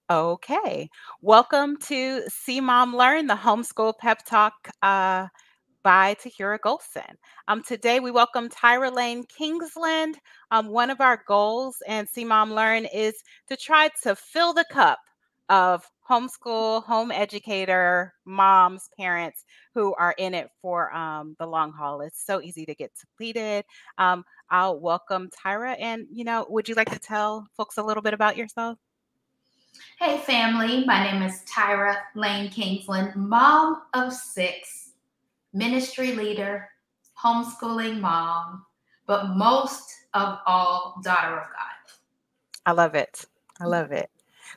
Okay. Welcome to See Mom Learn, the homeschool pep talk by Tahira Golson. Today we welcome Tyra Lane-Kingsland. One of our goals in See Mom Learn is to try to fill the cup of homeschool, home educator, moms, parents who are in it for the long haul. It's so easy to get depleted. I'll welcome Tyra. And, would you like to tell folks a little bit about yourself? Hey family, my name is Tyra Lane-Kingland, mom of six, ministry leader, homeschooling mom, but most of all, daughter of God. I love it. I love it.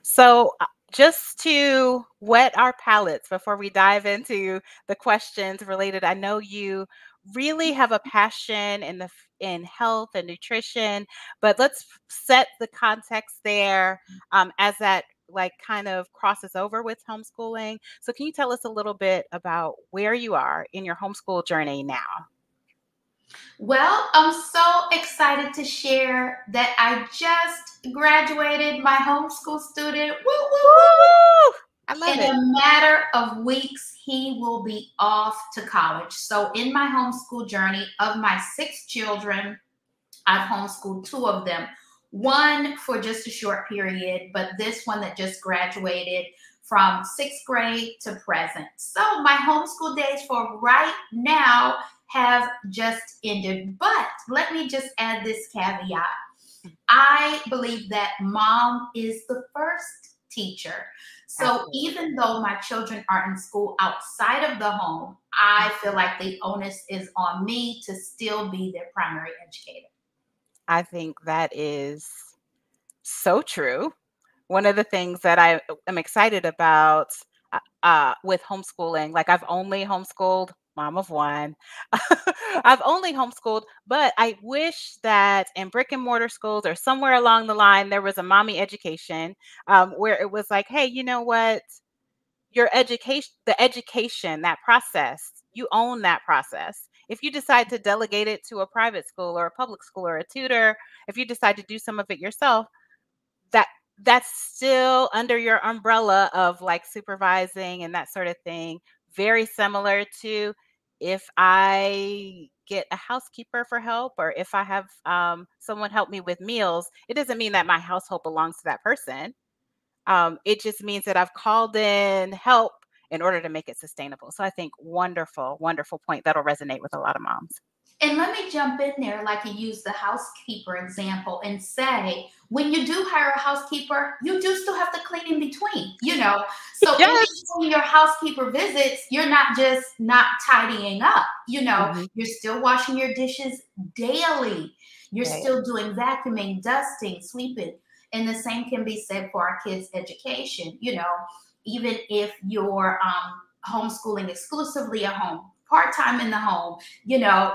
So, just to whet our palates before we dive into the questions related, I know you really have a passion in health and nutrition, but let's set the context there as that like kind of crosses over with homeschooling. So, can you tell us a little bit about where you are in your homeschool journey now? Well, I'm so excited to share that I just graduated my homeschool student. Woo, woo, woo. Woo! I love In it. a matter of weeks, he will be off to college. So, in my homeschool journey of my six children, I've homeschooled two of them, one for just a short period, but this one that just graduated from sixth grade to present. So my homeschool days for right now have just ended. But let me just add this caveat. I believe that mom is the first teacher. So Absolutely. even though my children are in school outside of the home, I feel like the onus is on me to still be their primary educator. I think that is so true. One of the things that I am excited about with homeschooling, like I've only homeschooled, mom of one. I've only homeschooled, but I wish that in brick and mortar schools or somewhere along the line, there was a mommy education where it was like, hey, you know what? Your education, the education, that process, you own that process. If you decide to delegate it to a private school or a public school or a tutor, if you decide to do some of it yourself, that that's still under your umbrella of like supervising and that sort of thing. Very similar to if I get a housekeeper for help or if I have someone help me with meals, it doesn't mean that my household belongs to that person. It just means that I've called in help in order to make it sustainable. So I think wonderful, wonderful point that'll resonate with a lot of moms. And let me jump in there, like you use the housekeeper example, and say, when you do hire a housekeeper, you do still have to clean in between. So in Yes. between your housekeeper visits, you're not just not tidying up, Hmm. you're still washing your dishes daily. You're Right. still doing vacuuming, dusting, sweeping. And the same can be said for our kids' education, even if you're homeschooling exclusively at home, part-time in the home,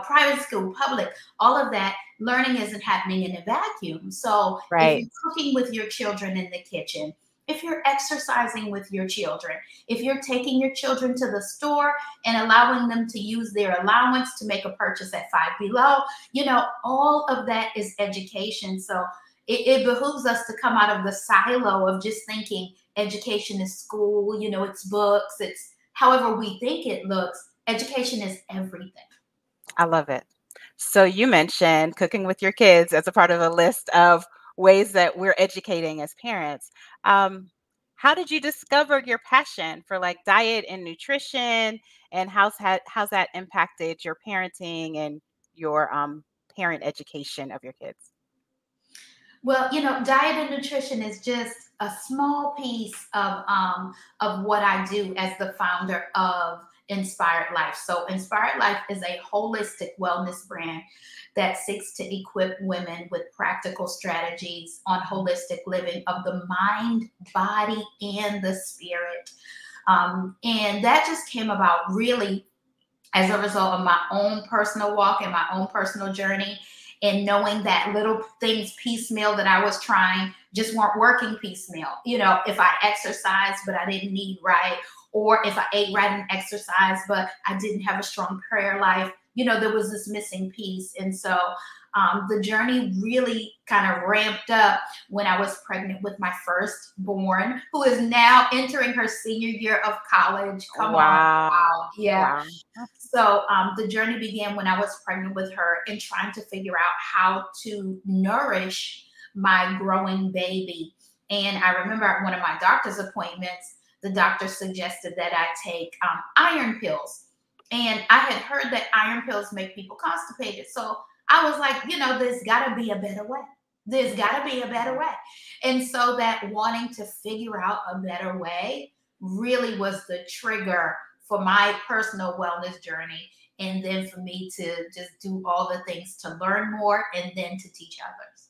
private school, public, all of that learning isn't happening in a vacuum. So if Right. you're cooking with your children in the kitchen, if you're exercising with your children, if you're taking your children to the store and allowing them to use their allowance to make a purchase at Five Below, all of that is education. So it behooves us to come out of the silo of just thinking education is school, it's books, it's however we think it looks. Education is everything. I love it. So you mentioned cooking with your kids as a part of a list of ways that we're educating as parents. Um, how did you discover your passion for like diet and nutrition, and how's that impacted your parenting and your parent education of your kids? Well, diet and nutrition is just a small piece of what I do as the founder of Inspired Life. So, Inspired Life is a holistic wellness brand that seeks to equip women with practical strategies on holistic living of the mind, body, and the spirit. And that just came about really as a result of my own personal walk and my own personal journey, and knowing that little things piecemeal that I was trying just weren't working piecemeal. If I exercised but I didn't eat right, or if I ate right and exercised but I didn't have a strong prayer life, there was this missing piece. And so The journey really kind of ramped up when I was pregnant with my firstborn, who is now entering her senior year of college. Come on. Wow. Yeah. Wow. So the journey began when I was pregnant with her and trying to figure out how to nourish my growing baby. And I remember at one of my doctor's appointments, the doctor suggested that I take iron pills. And I had heard that iron pills make people constipated. So I was like, there's got to be a better way. There's got to be a better way. And so that wanting to figure out a better way really was the trigger for my personal wellness journey. And then for me to just do all the things to learn more and then to teach others.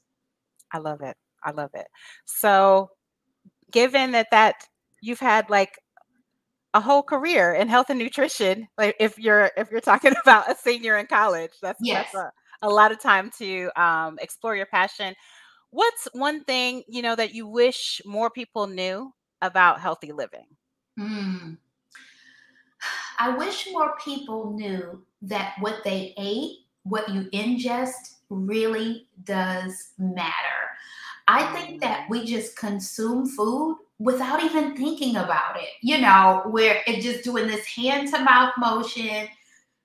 I love it. I love it. So, given that you've had like a whole career in health and nutrition, like if you're talking about a senior in college, that's Yes. a lot of time to explore your passion. What's one thing that you wish more people knew about healthy living? Mm. I wish more people knew that what they ate, what you ingest, really does matter. I think that Mm, we just consume food without even thinking about it. We're just doing this hand to mouth motion,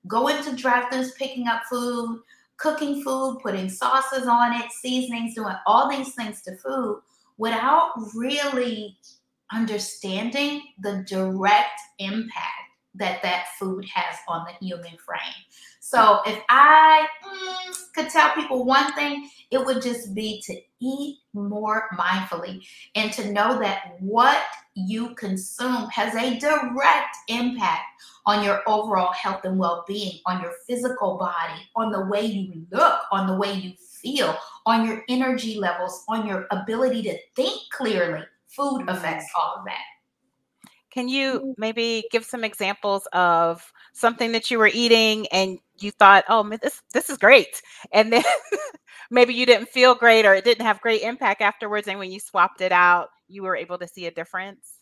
going to drive-thrus, picking up food, cooking food, putting sauces on it, seasonings, doing all these things to food without really understanding the direct impact that that food has on the human frame. So if I could tell people one thing, it would just be to eat more mindfully and to know that what you consume has a direct impact on your overall health and well-being, on your physical body, on the way you look, on the way you feel, on your energy levels, on your ability to think clearly. Food affects mm. all of that. Can you maybe give some examples of something that you were eating and you thought, "Oh, man, this is great," and then maybe you didn't feel great or it didn't have great impact afterwards, and when you swapped it out, you were able to see a difference?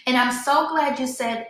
And I'm so glad you said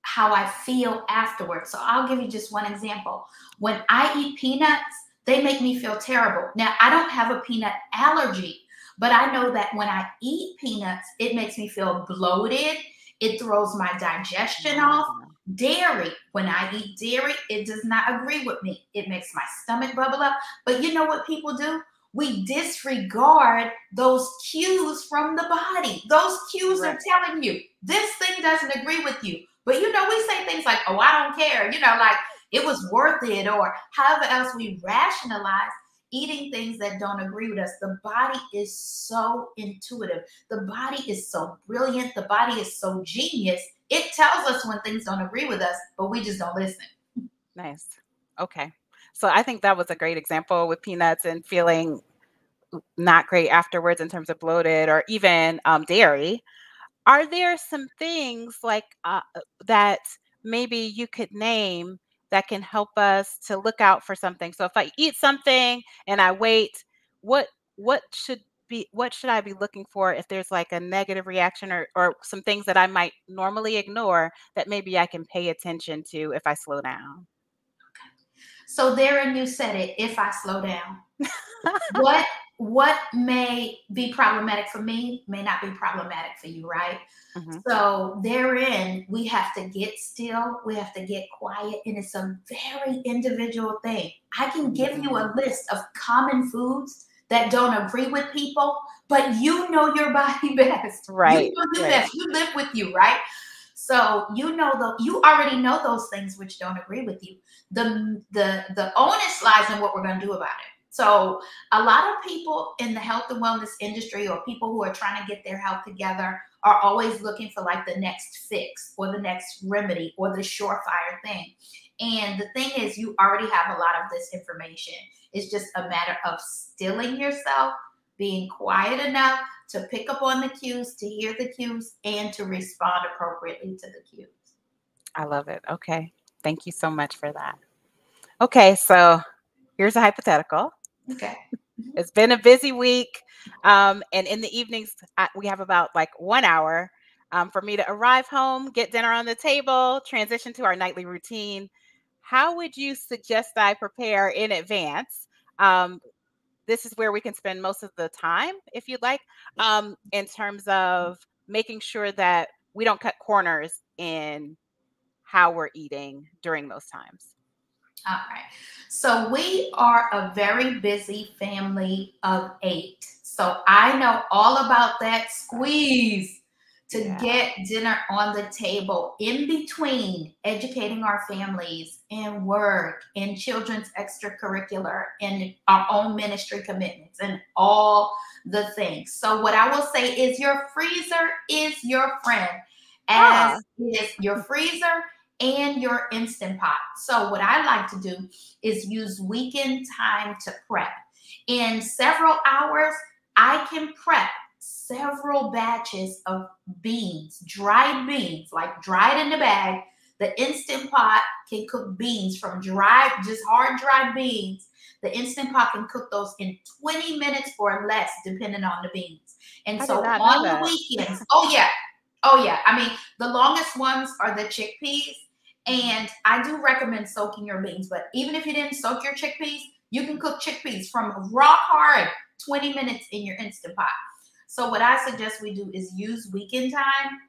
how I feel afterwards. So I'll give you just one example. When I eat peanuts, they make me feel terrible. Now, I don't have a peanut allergy, but I know that when I eat peanuts, it makes me feel bloated. It throws my digestion off. Wow. Dairy, when I eat dairy, it does not agree with me. It makes my stomach bubble up. But you know what people do? We disregard those cues from the body. Those cues Right. are telling you this thing doesn't agree with you. But we say things like, oh, I don't care, like it was worth it, or however else we rationalize eating things that don't agree with us. The body is so intuitive. The body is so brilliant. The body is so genius. It tells us when things don't agree with us, but we just don't listen. Nice. Okay. So I think that was a great example with peanuts and feeling not great afterwards in terms of bloated or even dairy. Are there some things like that maybe you could name that can help us to look out for something? So if I eat something and I wait, what what should what should I be looking for if there's like a negative reaction or some things that I might normally ignore that maybe I can pay attention to if I slow down? So therein you said it, if I slow down. what what may be problematic for me may not be problematic for you, right? Mhm. So therein we have to get still, we have to get quiet, and it's a very individual thing. I can give you a Mm, list of common foods that don't agree with people, but you know your body best. You right, know you right. best. You live with you, right? So you already know those things which don't agree with you. The onus lies in what we're going to do about it. So a lot of people in the health and wellness industry, or people who are trying to get their health together, are always looking for like the next fix or the next remedy or the surefire thing. And the thing is, you already have a lot of this information. It's just a matter of stilling yourself, being quiet enough to pick up on the cues, to hear the cues, and to respond appropriately to the cues. I love it. Okay. Thank you so much for that. Okay, so here's a hypothetical. Okay. It's been a busy week. And in the evenings, we have about like 1 hour for me to arrive home, get dinner on the table, transition to our nightly routine. How would you suggest I prepare in advance Um, this is where we can spend most of the time, if you'd like, in terms of making sure that we don't cut corners in how we're eating during those times. All right. So we are a very busy family of 8. So I know all about that squeeze to Yeah. get dinner on the table in between educating our families and work and children's extracurricular and our own ministry commitments and all the things. So what I will say is your freezer is your friend, as Ah, is your freezer and your Instant Pot. So, what I like to do is use weekend time to prep. In several hours, I can prep several batches of beans, dried beans, like dried in the bag. The Instant Pot can cook beans from dried, just hard dried beans. The Instant Pot can cook those in 20 minutes or less, depending on the beans. And I did so not know on the that. weekends, oh yeah, oh yeah. I mean, the longest ones are the chickpeas, Mhm. and I do recommend soaking your beans, but even if you didn't soak your chickpeas, you can cook chickpeas from raw hard 20 minutes in your Instant Pot. So what I suggest we do is use weekend time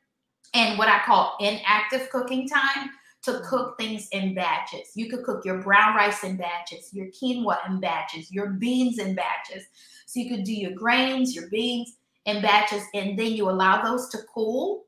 and what I call inactive cooking time to Mhm. cook things in batches. You could cook your brown rice in batches, your quinoa in batches, your beans in batches. So you could do your grains, your beans in batches, and then you allow those to cool,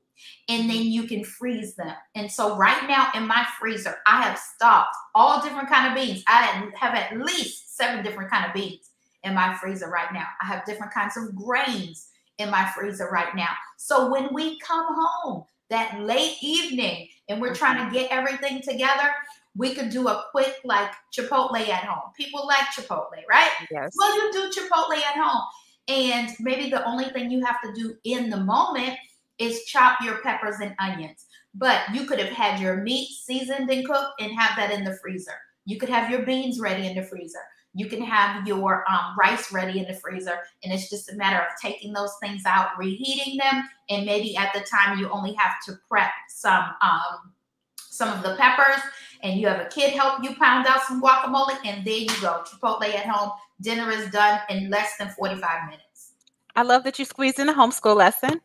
and then Mhm. you can freeze them. And so right now in my freezer, I have stocked all different kind of beans. I have at least 7 different kind of beans in my freezer right now. I have different kinds of grains in my freezer right now. So when we come home that late evening and we're Mhm. trying to get everything together, we could do a quick like Chipotle at home. People like Chipotle, right? Yes. Well, you do Chipotle at home. And maybe the only thing you have to do in the moment is chop your peppers and onions. But you could have had your meat seasoned and cooked and have that in the freezer. You could have your beans ready in the freezer. You can have your rice ready in the freezer. And it's just a matter of taking those things out, reheating them, and maybe at the time you only have to prep some of the peppers, and you have a kid help you pound out some guacamole, and there you go. Chipotle at home. Dinner is done in less than 45 minutes. I love that you squeezed in a homeschool lesson.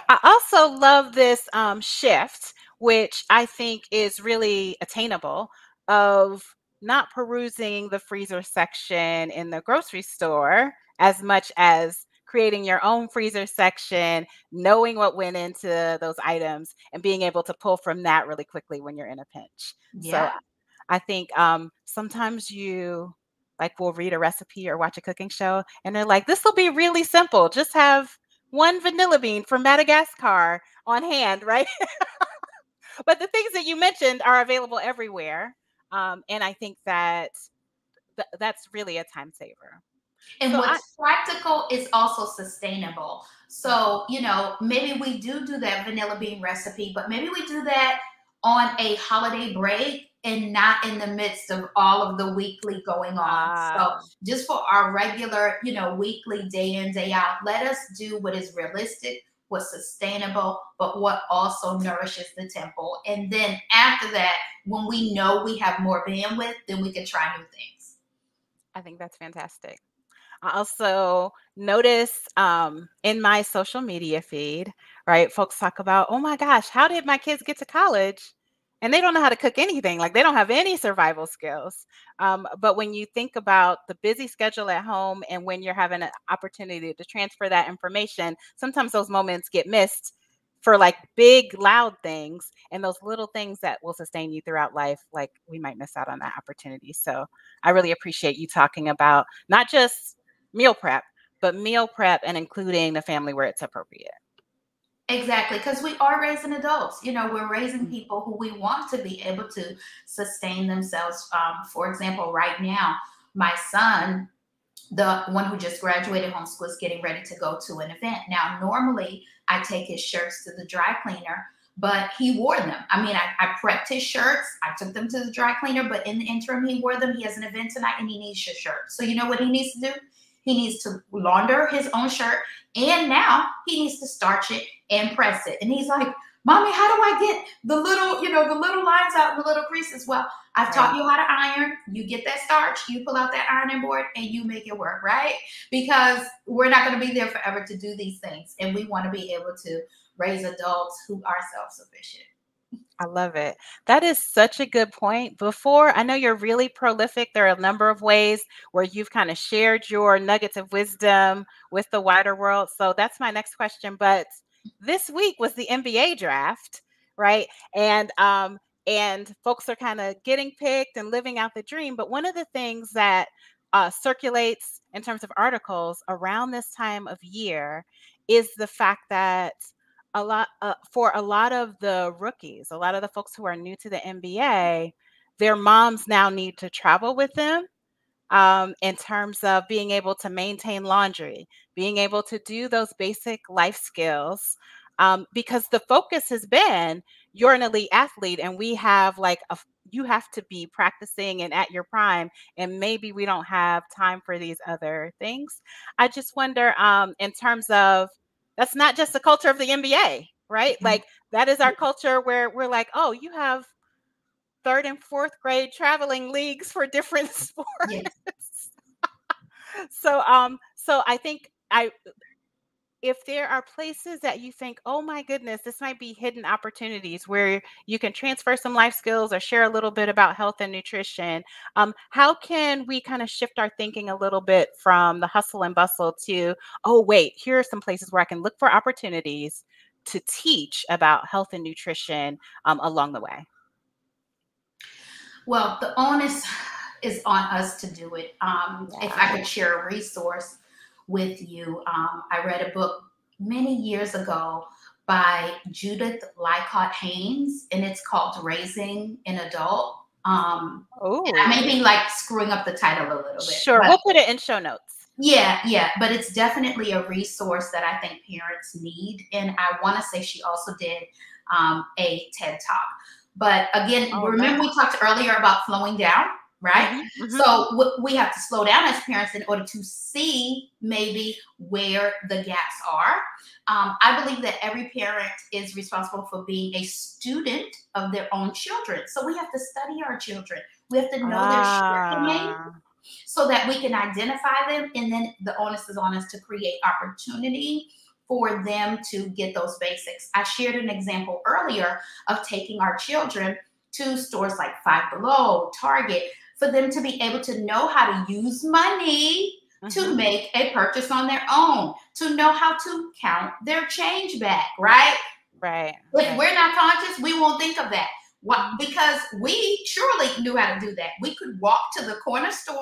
I also love this shift, which I think is really attainable, of not perusing the freezer section in the grocery store as much as creating your own freezer section, knowing what went into those items, and being able to pull from that really quickly when you're in a pinch. So Yeah. I think sometimes you like will read a recipe or watch a cooking show and they're like, this will be really simple. Just have one vanilla bean from Madagascar on hand, right? But the things that you mentioned are available everywhere. And I think that that's really a time saver. And So I, what's practical is also sustainable. Mhm. So, maybe we do that vanilla bean recipe, but maybe we do that on a holiday break and not in the midst of all of the weekly going on. So, ah, just for our regular, weekly day in, day out, let us do what is realistic, what's sustainable, but what also nourishes the temple. And then after that, when we know we have more bandwidth, then we can try new things. I think that's fantastic. I also notice in my social media feed, right? Folks talk about, oh my gosh, how did my kids get to college? And they don't know how to cook anything. Like they don't have any survival skills. But when you think about the busy schedule at home and when you're having an opportunity to transfer that information, sometimes those moments get missed for like big, loud things and those little things that will sustain you throughout life. Like we might miss out on that opportunity. So I really appreciate you talking about not just meal prep, but meal prep and including the family where it's appropriate. Exactly, because we are raising adults. We're raising Mhm. people who we want to be able to sustain themselves. For example, right now, my son, the one who just graduated homeschool, is getting ready to go to an event. Now, normally I take his shirts to the dry cleaner, but he wore them. I mean, I prepped his shirts, I took them to the dry cleaner, but in the interim, he wore them. He has an event tonight and he needs your shirt. So, you know what he needs to do? He needs to launder his own shirt, and now he needs to starch it and press it. And he's like, Mommy, how do I get the little, the little lines out and the little creases? Well, I've taught Right. you how to iron. You get that starch, you pull out that ironing board, and you make it work, right? Because we're not going to be there forever to do these things. And we want to be able to raise adults who are self sufficient. I love it. That is such a good point. Before, I know you're really prolific. There are a number of ways where you've kind of shared your nuggets of wisdom with the wider world. So that's my next question. But this week was the NBA draft, right? And folks are kind of getting picked and living out the dream. But one of the things that circulates in terms of articles around this time of year is the fact that for a lot of the rookies, a lot of the folks who are new to the NBA, their moms now need to travel with them in terms of being able to maintain laundry, being able to do those basic life skills. Because the focus has been you're an elite athlete, and we have you have to be practicing and at your prime, and maybe we don't have time for these other things. I just wonder, in terms of that's not just the culture of the NBA, right? Mhm. Like that is our culture where we're like, oh, you have third and fourth grade traveling leagues for different sports. Yes. So I think I if there are places that you think, oh my goodness, this might be hidden opportunities where you can transfer some life skills or share a little bit about health and nutrition, how can we kind of shift our thinking a little bit from the hustle and bustle to, oh, wait, here are some places where I can look for opportunities to teach about health and nutrition along the way? Well, the onus is on us to do it. If Yeah. I could share a resource with you, I read a book many years ago by Judith Lycott Haynes, and it's called Raising an Adult. And I Oh, may be like screwing up the title a little bit, sure. but We'll put it in show notes. yeah, but it's definitely a resource that I think parents need. And I want to say she also did a TED Talk. But again, Oh, remember nice. we talked earlier about slowing down, right? Hmm. Hmm. So we have to slow down as parents in order to see maybe where the gaps are. I believe that every parent is responsible for being a student of their own children. So we have to study our children. We have to know their shortcomings Ah, so that we can identify them. And then the onus is on us to create opportunity for them to get those basics. I shared an example earlier of taking our children to stores like Five Below, Target, for them to be able to know how to use money to hmm. make a purchase on their own, to know how to count their change back, right? Right, If right. we're not conscious, we won't think of that. What? Because we surely knew how to do that. We could walk to the corner store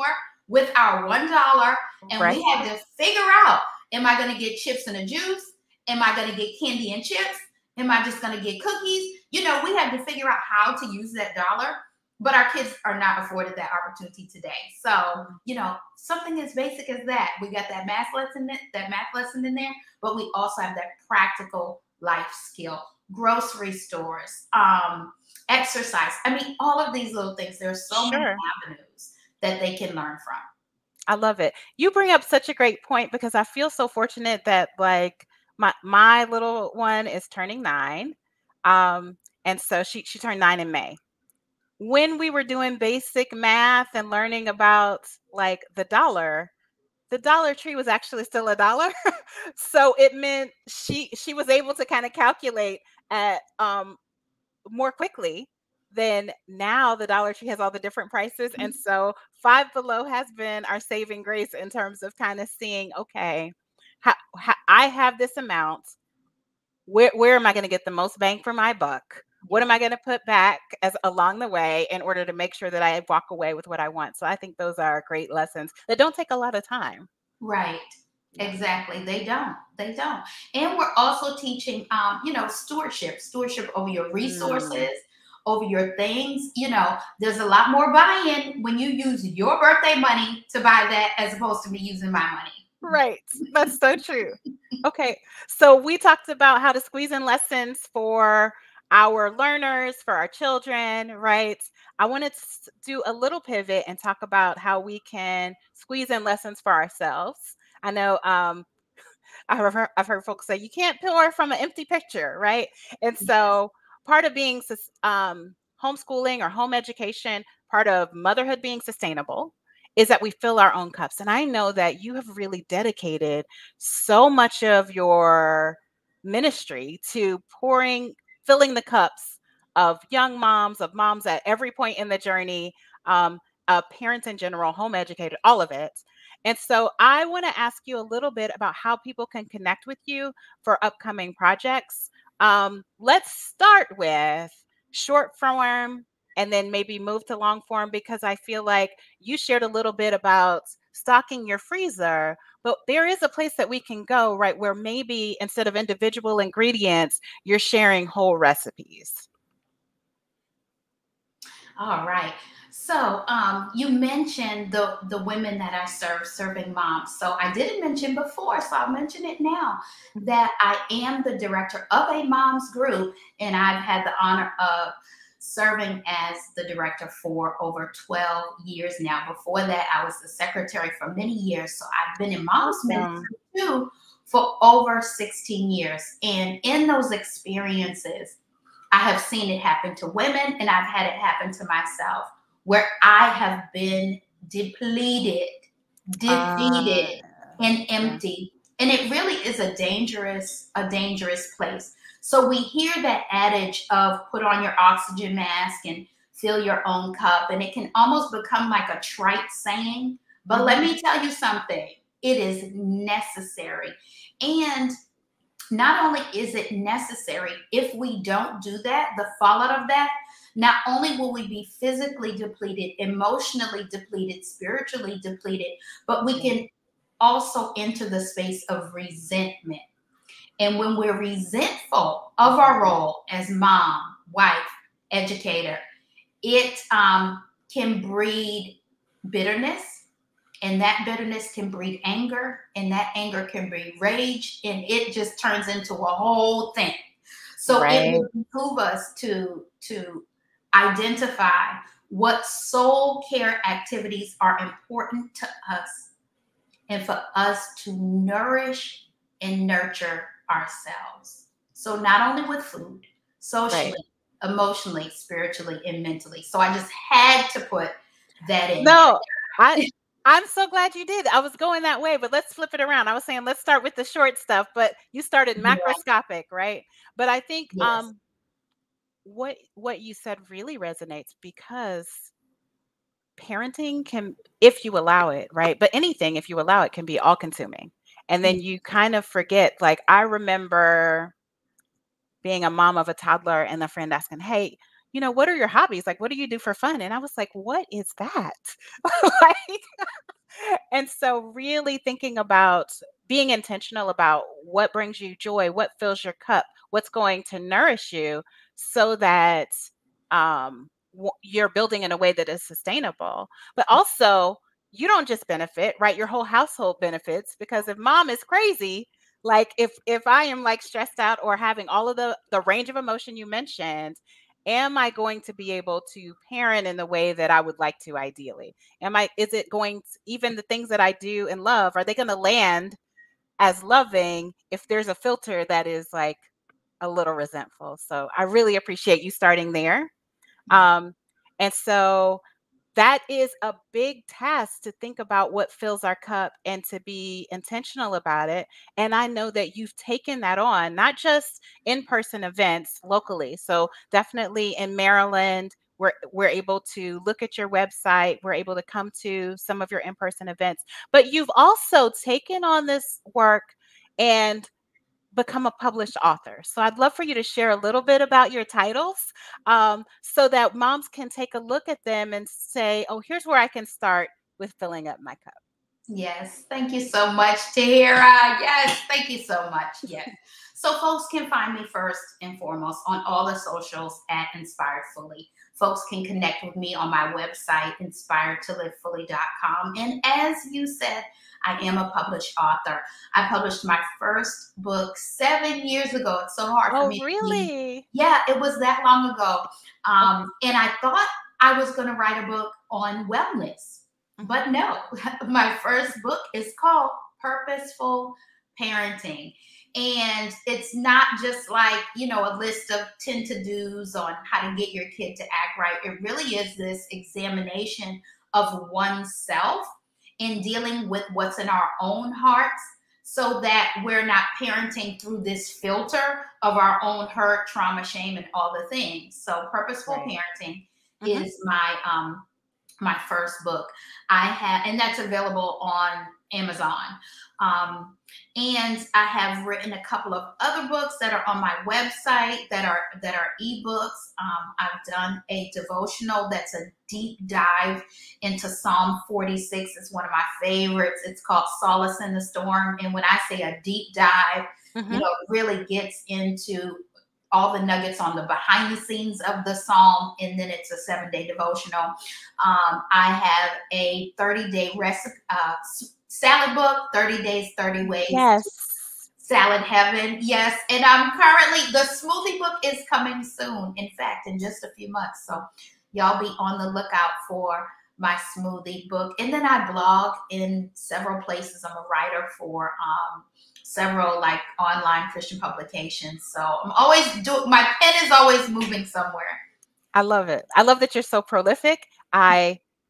with our $1 and we Right. had to figure out, am I going to get chips and a juice? Am I going to get candy and chips? Am I just going to get cookies? We had to figure out how to use that dollar, but our kids are not afforded that opportunity today. So, something as basic as that. We got that math lesson in there, but we also have that practical life skill, grocery stores, exercise. I mean, all of these little things. There are so many Sure. avenues that they can learn from. I love it. You bring up such a great point because I feel so fortunate that like my little one is turning 9. Um and so she turned 9 in May. When we were doing basic math and learning about like the Dollar Tree was actually still a dollar. So it meant she was able to kind of calculate at more quickly than now. The Dollar Tree has all the different prices. And so Five Below has been our saving grace in terms of kind of seeing, okay, how I have this amount. Where am I going to get the most bang for my buck? What Yeah. am I going to put back as along the way in order to make sure that I walk away with what I want? So I think those are great lessons that don't take a lot of time. Right. Yeah. Exactly. They don't. They don't. And we're also teaching, stewardship over your Mm, resources, over your things. There's a lot more buy-in when you use your birthday money to buy that as opposed to me using my money. right. That's so true. Okay. So we talked about how to squeeze in lessons for our learners, for our children, right? I wanted to do a little pivot and talk about how we can squeeze in lessons for ourselves. I know I've heard folks say you can't pour from an empty pitcher, right? And so part of being homeschooling or home education, part of motherhood being sustainable, is that we fill our own cups. And I know that you have really dedicated so much of your ministry to filling the cups of young moms, of moms at every point in the journey, parents in general, home educated, all of it. And so I want to ask you a little bit about how people can connect with you for upcoming projects. Let's start with short form and then maybe move to long form, because I feel like you shared a little bit about stocking your freezer, but there is a place that we can go, right, where maybe instead of individual ingredients, you're sharing whole recipes. All right. So you mentioned the women that I serve, serving moms. So I didn't mention before, so I'll mention it now, that I am the director of a mom's group, and I've had the honor of serving as the director for over 12 years now. Before that, I was the secretary for many years. So I've been in mom's Awesome. ministry too for over 16 years. And in those experiences, I have seen it happen to women, and I've had it happen to myself, where I have been depleted, Uh, defeated, and yeah. empty. And it really is a dangerous place. So we hear that adage of put on your oxygen mask and fill your own cup, and it can almost become like a trite saying. But let Mhm. me tell you something, it is necessary. And not only is it necessary, if we don't do that, the fallout of that, not only will we be physically depleted, emotionally depleted, spiritually depleted, but we Yeah. can also enter the space of resentment. And when we're resentful of Mhm. our role as mom, wife, educator, it can breed bitterness, and that bitterness can breed anger, and that anger can breed rage, and it just turns into a whole thing. So it Right. will behoove us to identify what soul care activities are important to us, and for us to nourish and nurture ourselves. So not only with food, Right. socially, emotionally, spiritually, and mentally. So I just had to put that in there. No, I I'm so glad you did. I was going that way, but let's flip it around. I was saying let's start with the short stuff, but you started Yeah, macroscopic, right? But I think yes. what you said really resonates, because parenting can, if you allow it, right? But anything, if you allow it, can be all consuming. And then you kind of forget. Like I remember being a mom of a toddler and a friend asking, "Hey, what are your hobbies? Like, what do you do for fun?" And I was like, "What is that?" Like, and so really thinking about being intentional about what brings you joy, what fills your cup, what's going to nourish you, so that you're building in a way that is sustainable. But also, you don't just benefit, right? Your whole household benefits, because if mom is crazy, like if I am like stressed out or having all of the range of emotion you mentioned, am I going to be able to parent in the way that I would like to ideally? Is it going to, even the things that I do and love, are they going to land as loving if there's a filter that is like a little resentful? So I really appreciate you starting there. Um, and so that is a big task, to think about what fills our cup and to be intentional about it. And I know that you've taken that on, not just in-person events locally. So definitely in Maryland, we're able to look at your website, we're able to come to some of your in-person events. But you've also taken on this work and become a published author. So I'd love for you to share a little bit about your titles, so that moms can take a look at them and say, oh, here's where I can start with filling up my cup. Yes, thank you so much, Tyra. Yes, thank you so much. Yes. So, folks can find me first and foremost on all the socials at Inspired Fully. Folks can connect with me on my website, inspiredtolivefully.com. And as you said, I am a published author. I published my first book 7 years ago. It's so hard for Oh, me to believe. really? Yeah, it was that long ago. Okay. And I thought I was going to write a book on wellness. Mhm. But no, my first book is called Purposeful parenting. And it's not just like, a list of 10 to dos on how to get your kid to act right. It really is this examination of oneself in dealing with what's in our own hearts, so that we're not parenting through this filter of our own hurt, trauma, shame, and all the things. So purposeful Right. parenting Mm-hmm. is my first book. And that's available on Amazon. And I have written a couple of other books that are on my website that are ebooks. I've done a devotional that's a deep dive into Psalm 46. It's one of my favorites. It's called Solace in the Storm. And when I say a deep dive, Mm-hmm. it really gets into all the nuggets on the behind the scenes of the psalm, and then it's a 7-day devotional. I have a 30-day recipe salad book, 30 days, 30 ways to Yes. salad heaven. Yes, and I'm currently, the smoothie book is coming soon. In fact, in just a few months. So y'all be on the lookout for my smoothie book. And then I blog in several places. I'm a writer for several like online Christian publications. So I'm always my pen is always moving somewhere. I love it. I love that you're so prolific.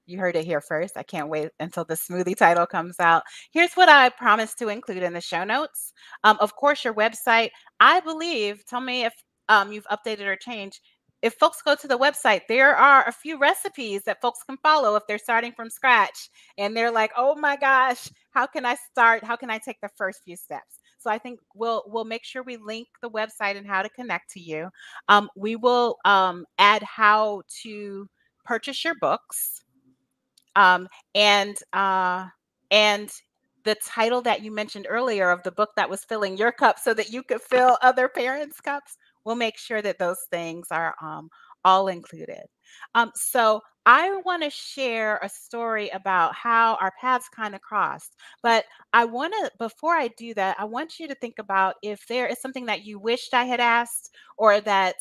You heard it here first. I can't wait until the smoothie title comes out. Here's what I promise to include in the show notes. Of course, your website. I believe, tell me if you've updated or changed. If folks go to the website, there are a few recipes that folks can follow if they're starting from scratch and they're like, "Oh my gosh, how can I start? How can I take the first few steps?" So I think we'll make sure we link the website and how to connect to you. We will add how to purchase your books, um, and uh, and the title that you mentioned earlier of the book that was filling your cup so that you could fill other parents' cups. We'll make sure that those things are all included. So I want to share a story about how our paths kind of crossed. But I want to, before I do that, I want you to think about if there is something that you wished I had asked, or that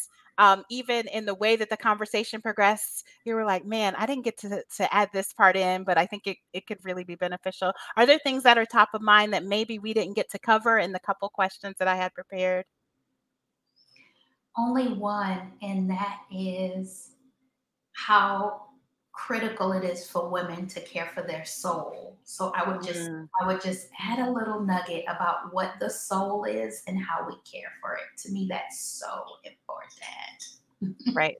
even in the way that the conversation progressed, you were like, man, I didn't get to add this part in, but I think it could really be beneficial. Are there things that are top of mind that maybe we didn't get to cover in the couple questions that I had prepared? Only one, and that is how critical it is for women to care for their soul. So Mm, I would just add a little nugget about what the soul is and how we care for it. To me, that's so important. right.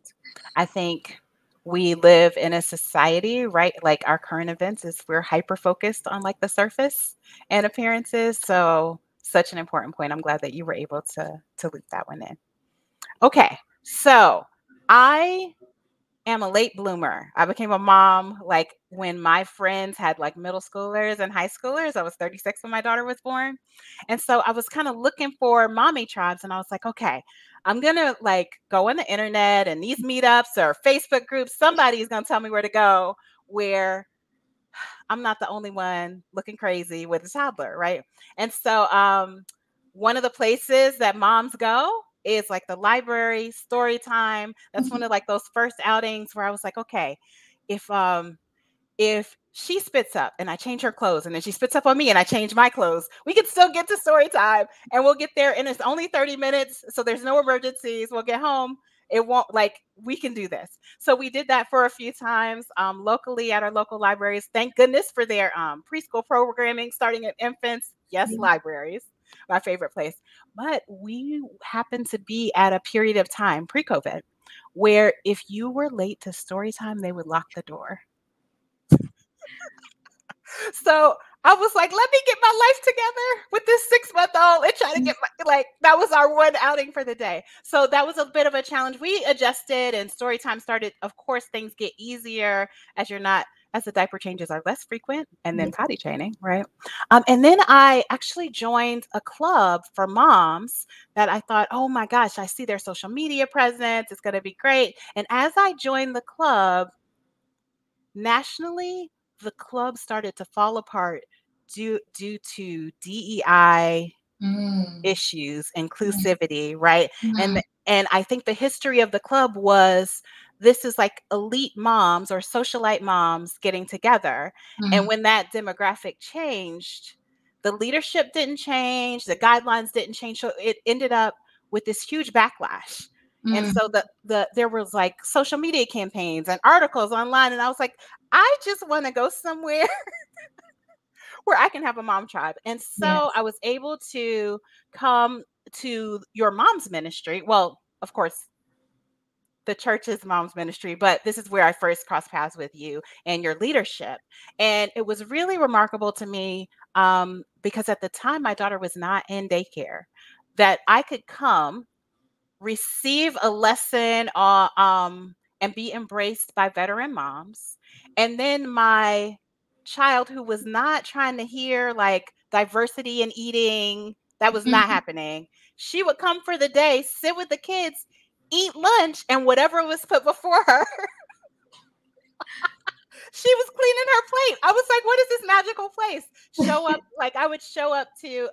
I think we live in a society, right? Like our current events is we're hyper focused on like the surface and appearances. So such an important point. I'm glad that you were able to loop that one in. Okay. So I am a late bloomer. I became a mom like when my friends had like middle schoolers and high schoolers. I was 36 when my daughter was born. And so I was kind of looking for mommy tribes, and I was like, okay, I'm going to like go on the internet and these meetups or Facebook groups, somebody's going to tell me where to go where I'm not the only one looking crazy with a toddler, right? And so one of the places that moms go is like the library, story time. That's one of like those first outings where I was like, okay, if if she spits up and I change her clothes and then she spits up on me and I change my clothes, we can still get to story time and we'll get there and it's only 30 minutes. So there's no emergencies. We'll get home. It won't like we can do this. So we did that for a few times locally at our local libraries. Thank goodness for their preschool programming starting at infants. Yes, libraries, my favorite place. But we happened to be at a period of time pre-COVID where if you were late to story time, they would lock the door. So I was like, let me get my life together with this 6-month-old and try to get my, like, that was our one outing for the day. So that was a bit of a challenge. We adjusted and story time started. Of course, things get easier as as the diaper changes are less frequent and then potty training, right? And then I actually joined a club for moms that I thought, oh my gosh, I see their social media presence. It's going to be great. And as I joined the club, nationally, the club started to fall apart due to DEI Mm, issues, mm, inclusivity, right? mm, And I think the history of the club was this is like elite moms or socialite moms getting together. And mm, when that demographic changed, the leadership didn't change, the guidelines didn't change. So it ended up with this huge backlash. And Mm, so there was like social media campaigns and articles online. And I was like, I just want to go somewhere where I can have a mom tribe. And so yes. I was able to come to your mom's ministry. Well, of course, the church's mom's ministry, but this is where I first crossed paths with you and your leadership. And it was really remarkable to me, because at the time my daughter was not in daycare, that I could come receive a lesson, and be embraced by veteran moms. And then my child, who was not trying to hear like diversity in eating, that was not Mhm. happening. She would come for the day, sit with the kids, eat lunch, and whatever was put before her, she was cleaning her plate. I was like, what is this magical place? Show up, like I would show up to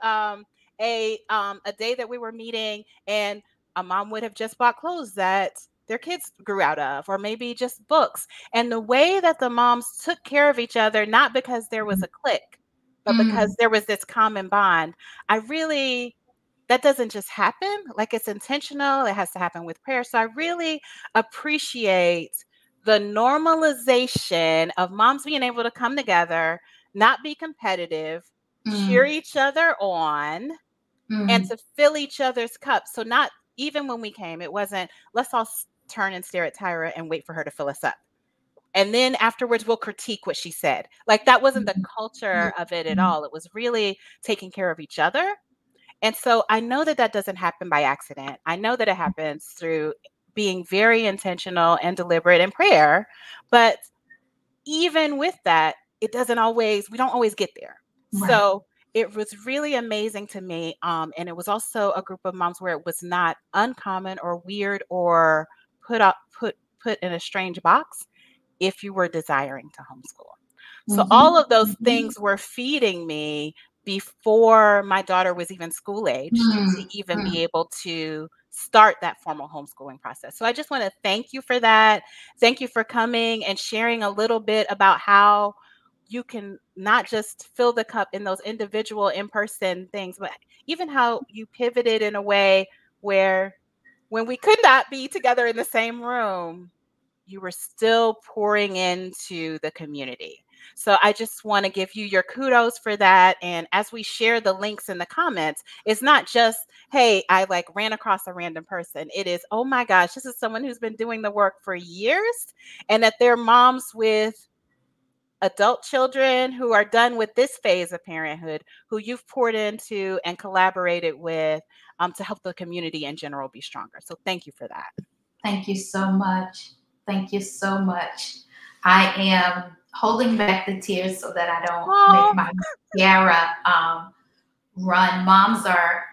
a day that we were meeting, and a mom would have just bought clothes that their kids grew out of, or maybe just books. And the way that the moms took care of each other, not because there was a clique, but because Mm, there was this common bond, I really, that doesn't just happen. Like, it's intentional. It has to happen with prayer. So I really appreciate the normalization of moms being able to come together, not be competitive, cheer mm, each other on, and mm, to fill each other's cups. So not even when we came, it wasn't, let's all turn and stare at Tyra and wait for her to fill us up. And then afterwards, we'll critique what she said. Like, that wasn't the culture of it at mm. all. It was really taking care of each other. And so I know that that doesn't happen by accident. I know that it happens through being very intentional and deliberate in prayer. But even with that, it doesn't always, we don't always get there. Right. So it was really amazing to me. And it was also a group of moms where it was not uncommon or weird or put up, put in a strange box if you were desiring to homeschool. So Mhm, all of those mhm, things were feeding me before my daughter was even school aged to mm, even mm. be able to start that formal homeschooling process. So I just want to thank you for that. Thank you for coming and sharing a little bit about how you can not just fill the cup in those individual in-person things, but even how you pivoted in a way where when we could not be together in the same room, you were still pouring into the community. So I just want to give you your kudos for that. And as we share the links in the comments, it's not just, hey, I like ran across a random person. It is, oh my gosh, this is someone who's been doing the work for years, and that they're moms with adult children who are done with this phase of parenthood, who you've poured into and collaborated with, to help the community in general be stronger. So thank you for that. Thank you so much. Thank you so much. I am holding back the tears so that I don't make Oh, my mascara run. Moms are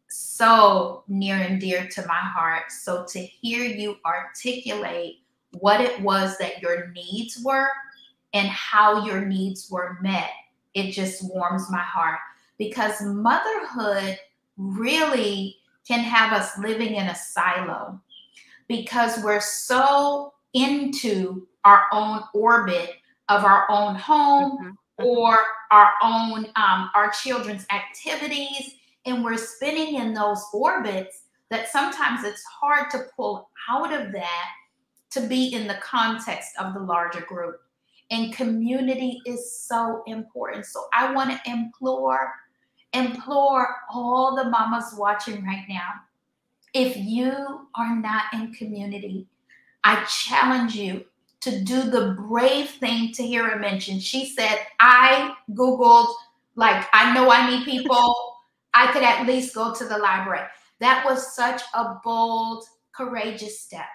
so near and dear to my heart. So to hear you articulate what it was that your needs were and how your needs were met, it just warms my heart because motherhood really can have us living in a silo because we're so into our own orbit of our own home mhm, mhm, or our children's activities, and we're spinning in those orbits that sometimes it's hard to pull out of that to be in the context of the larger group. And community is so important. So I want to implore all the mamas watching right now, if you are not in community, I challenge you to do the brave thing Tahira mentioned. She said, I Googled, like, I know I need people. I could at least go to the library. That was such a bold, courageous step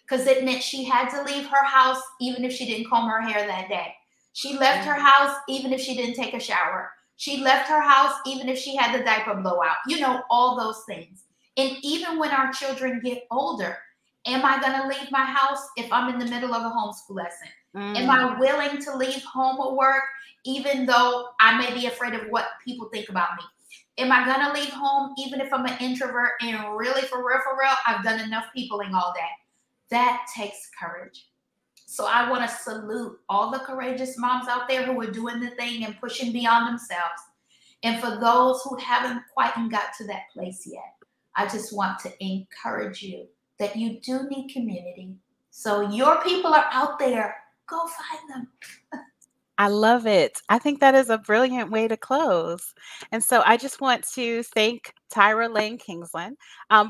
because it meant she had to leave her house even if she didn't comb her hair that day. She left her mhm, house even if she didn't take a shower. She left her house even if she had the diaper blowout. You know, all those things. And even when our children get older, am I going to leave my house if I'm in the middle of a homeschool lesson? Am mm, I willing to leave homework even though I may be afraid of what people think about me? Am I going to leave home even if I'm an introvert and really, for real, I've done enough peopling all day? That takes courage. So I want to salute all the courageous moms out there who are doing the thing and pushing beyond themselves. And for those who haven't quite got to that place yet, I just want to encourage you that you do need community. So your people are out there. Go find them. I love it. I think that is a brilliant way to close. And so I just want to thank Tyra Lane-Kingland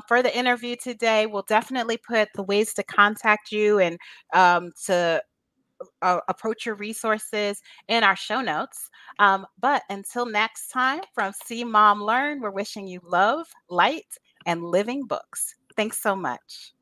for the interview today. We'll definitely put the ways to contact you and to approach your resources in our show notes. But until next time, from See Mom Learn, we're wishing you love, light, and living books. Thanks so much.